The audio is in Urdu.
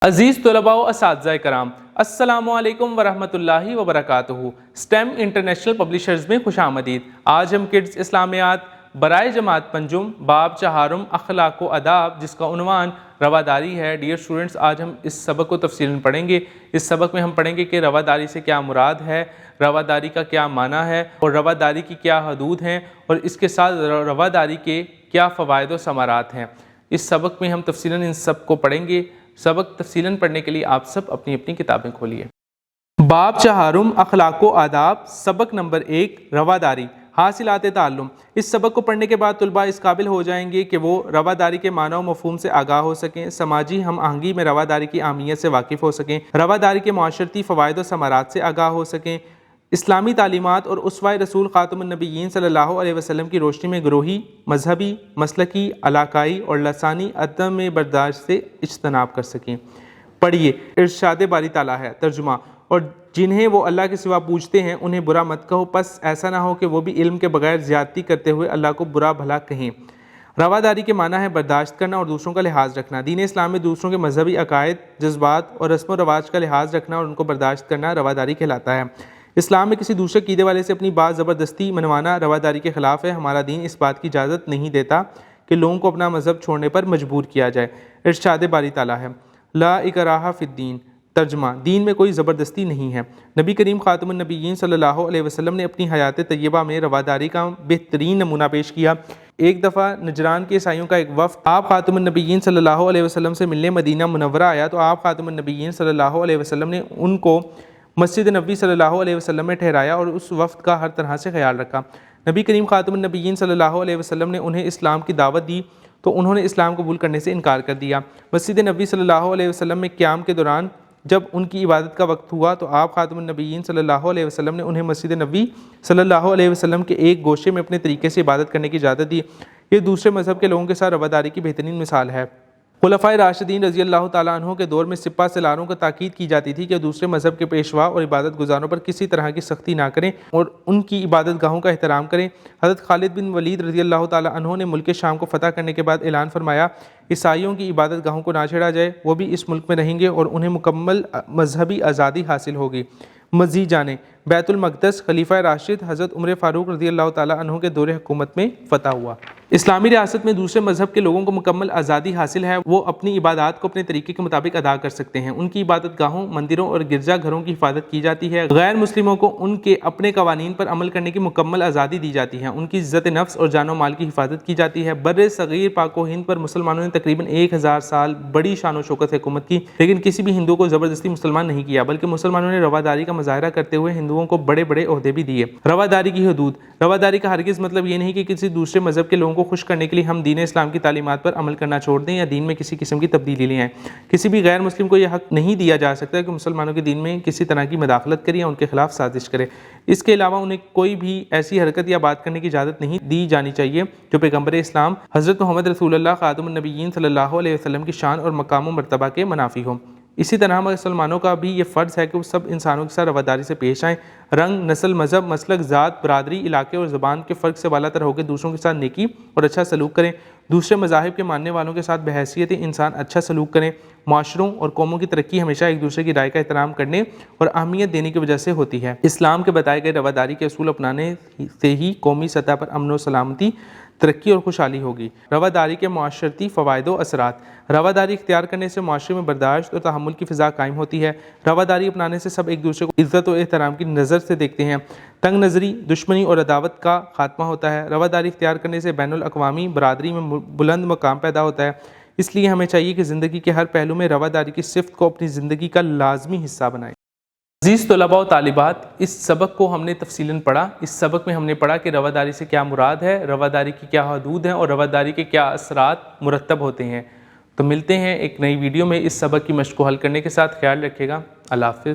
عزیز طلباء و اساتذہ کرام، السلام علیکم ورحمۃ وبرکاتہ۔ سٹیم انٹرنیشنل پبلشرز میں خوش آمدید۔ آج ہم کڈز اسلامیات برائے جماعت پنجم باب چہارم اخلاق و آداب، جس کا عنوان رواداری ہے۔ ڈیئر اسٹوڈنٹس، آج ہم اس سبق کو تفصیلاً پڑھیں گے۔ اس سبق میں ہم پڑھیں گے کہ رواداری سے کیا مراد ہے، رواداری کا کیا معنی ہے، اور رواداری کی کیا حدود ہیں، اور اس کے ساتھ رواداری کے کیا فوائد و ثمرات ہیں۔ اس سبق میں ہم تفصیلاً ان سب کو پڑھیں گے۔ سبق تفصیلاً پڑھنے کے لیے آپ سب اپنی اپنی کتابیں کھولیے۔ باب چہارم اخلاق و آداب، سبق نمبر 1، رواداری، حاصلات تعلم۔ اس سبق کو پڑھنے کے بعد طلباء اس قابل ہو جائیں گے کہ وہ رواداری کے معنی و مفہوم سے آگاہ ہو سکیں، سماجی ہم آہنگی میں رواداری کی اہمیت سے واقف ہو سکیں، رواداری کے معاشرتی فوائد و ثمرات سے آگاہ ہو سکیں، اسلامی تعلیمات اور اسوہ رسول خاتم النبیین صلی اللہ علیہ وسلم کی روشنی میں گروہی، مذہبی، مسلکی، علاقائی اور لسانی عدم برداشت سے اجتناب کر سکیں۔ پڑھیے، ارشاد باری تعالیٰ ہے۔ ترجمہ: اور جنہیں وہ اللہ کے سوا پوجتے ہیں انہیں برا مت کہو، پس ایسا نہ ہو کہ وہ بھی علم کے بغیر زیادتی کرتے ہوئے اللہ کو برا بھلا کہیں۔ رواداری کے معنی ہے برداشت کرنا اور دوسروں کا لحاظ رکھنا۔ دین اسلام میں دوسروں کے مذہبی عقائد، جذبات اور رسم و رواج کا لحاظ رکھنا اور ان کو برداشت کرنا رواداری کہلاتا ہے۔ اسلام میں کسی دوسرے عقیدے والے سے اپنی بات زبردستی منوانا رواداری کے خلاف ہے۔ ہمارا دین اس بات کی اجازت نہیں دیتا کہ لوگوں کو اپنا مذہب چھوڑنے پر مجبور کیا جائے۔ ارشاد باری تعالیٰ ہے۔ لا اکراہ فی الدین۔ ترجمہ: دین میں کوئی زبردستی نہیں ہے۔ نبی کریم خاتم النبیین صلی اللہ علیہ وسلم نے اپنی حیات طیبہ میں رواداری کا بہترین نمونہ پیش کیا۔ ایک دفعہ نجران کے عیسائیوں کا ایک وفد آپ خاتم النبیین صلی اللہ علیہ وسلم سے ملنے مدینہ منورہ آیا تو آپ خاتم النبیین صلی اللہ علیہ وسلم نے ان کو مسجد نبوی صلی اللہ علیہ وسلم میں ٹھہرایا اور اس وفد کا ہر طرح سے خیال رکھا۔ نبی کریم خاتم النبیین صلی اللہ علیہ وسلم نے انہیں اسلام کی دعوت دی تو انہوں نے اسلام قبول کرنے سے انکار کر دیا۔ مسجد نبوی صلی اللہ علیہ وسلم میں قیام کے دوران جب ان کی عبادت کا وقت ہوا تو آپ خاتم النبیین صلی اللہ علیہ وسلم نے انہیں مسجد نبوی صلی اللہ علیہ وسلم کے ایک گوشے میں اپنے طریقے سے عبادت کرنے کی اجازت دی۔ یہ دوسرے مذہب کے لوگوں کے ساتھ رواداری کی بہترین مثال ہے۔ خلفائے راشدین رضی اللہ تعالیٰ عنہ کے دور میں سپہ سالاروں کو تاکید کی جاتی تھی کہ دوسرے مذہب کے پیشوا اور عبادت گزاروں پر کسی طرح کی سختی نہ کریں اور ان کی عبادت گاہوں کا احترام کریں۔ حضرت خالد بن ولید رضی اللہ تعالیٰ عنہ نے ملک شام کو فتح کرنے کے بعد اعلان فرمایا، عیسائیوں کی عبادت گاہوں کو نہ چھیڑا جائے، وہ بھی اس ملک میں رہیں گے اور انہیں مکمل مذہبی آزادی حاصل ہوگی۔ مزید جانیں، بیت المقدس خلیفہ راشد حضرت عمر فاروق رضی اللہ تعالیٰ عنہ کے دور حکومت میں فتح ہوا۔ اسلامی ریاست میں دوسرے مذہب کے لوگوں کو مکمل آزادی حاصل ہے، وہ اپنی عبادات کو اپنے طریقے کے مطابق ادا کر سکتے ہیں۔ ان کی عبادت گاہوں، مندروں اور گرجا گھروں کی حفاظت کی جاتی ہے۔ غیر مسلموں کو ان کے اپنے قوانین پر عمل کرنے کی مکمل آزادی دی جاتی ہے۔ ان کی عزت نفس اور جان و مال کی حفاظت کی جاتی ہے۔ بر صغیر پاک و ہند پر مسلمانوں نے تقریباً 1000 سال بڑی شان و شوکت سے حکومت کی، لیکن کسی بھی ہندو کو زبردستی مسلمان نہیں کیا، بلکہ مسلمانوں نے رواداری کا مظاہرہ کرتے ہوئے ہندوؤں کو بڑے بڑے عہدے بھی دیے۔ رواداری کی حدود۔ رواداری کا ہرگز مطلب یہ نہیں کہ کسی دوسرے مذہب کے لوگوں کو خوش کرنے کے لیے ہم دین اسلام کی تعلیمات پر عمل کرنا چھوڑ دیں یا دین میں کسی قسم کی تبدیلی لے آئیں۔ کسی بھی غیر مسلم کو یہ حق نہیں دیا جا سکتا کہ مسلمانوں کے دین میں کسی طرح کی مداخلت کرے یا ان کے خلاف سازش کرے۔ اس کے علاوہ انہیں کوئی بھی ایسی حرکت یا بات کرنے کی اجازت نہیں دی جانی چاہیے جو پیغمبر اسلام حضرت محمد رسول اللہ خاتم النبیین صلی اللہ علیہ وسلم کی شان اور مقام و مرتبہ کے منافی ہو۔ اسی طرح مسلمانوں کا بھی یہ فرض ہے کہ وہ سب انسانوں کے ساتھ رواداری سے پیش آئیں، رنگ، نسل، مذہب، مسلک، ذات، برادری، علاقے اور زبان کے فرق سے بالا تر ہو کے دوسروں کے ساتھ نیکی اور اچھا سلوک کریں، دوسرے مذاہب کے ماننے والوں کے ساتھ بحیثیت انسان اچھا سلوک کریں۔ معاشروں اور قوموں کی ترقی ہمیشہ ایک دوسرے کی رائے کا احترام کرنے اور اہمیت دینے کی وجہ سے ہوتی ہے۔ اسلام کے بتائے گئے رواداری کے اصول اپنانے سے ہی قومی سطح پر امن و سلامتی، ترقی اور خوشحالی ہوگی۔ رواداری کے معاشرتی فوائد و اثرات۔ رواداری اختیار کرنے سے معاشرے میں برداشت اور تحمل کی فضا قائم ہوتی ہے۔ رواداری اپنانے سے سب ایک دوسرے کو عزت و احترام کی نظر سے دیکھتے ہیں۔ تنگ نظری، دشمنی اور عداوت کا خاتمہ ہوتا ہے۔ رواداری اختیار کرنے سے بین الاقوامی برادری میں بلند مقام پیدا ہوتا ہے۔ اس لیے ہمیں چاہیے کہ زندگی کے ہر پہلو میں رواداری کی صفت کو اپنی زندگی کا لازمی حصہ بنائیں۔ عزیز طلباء و طالبات، اس سبق کو ہم نے تفصیلاً پڑھا۔ اس سبق میں ہم نے پڑھا کہ رواداری سے کیا مراد ہے، رواداری کی کیا حدود ہیں اور رواداری کے کیا اثرات مرتب ہوتے ہیں۔ تو ملتے ہیں ایک نئی ویڈیو میں اس سبق کی مشق کو حل کرنے کے ساتھ۔ خیال رکھیے گا۔ اللہ حافظ۔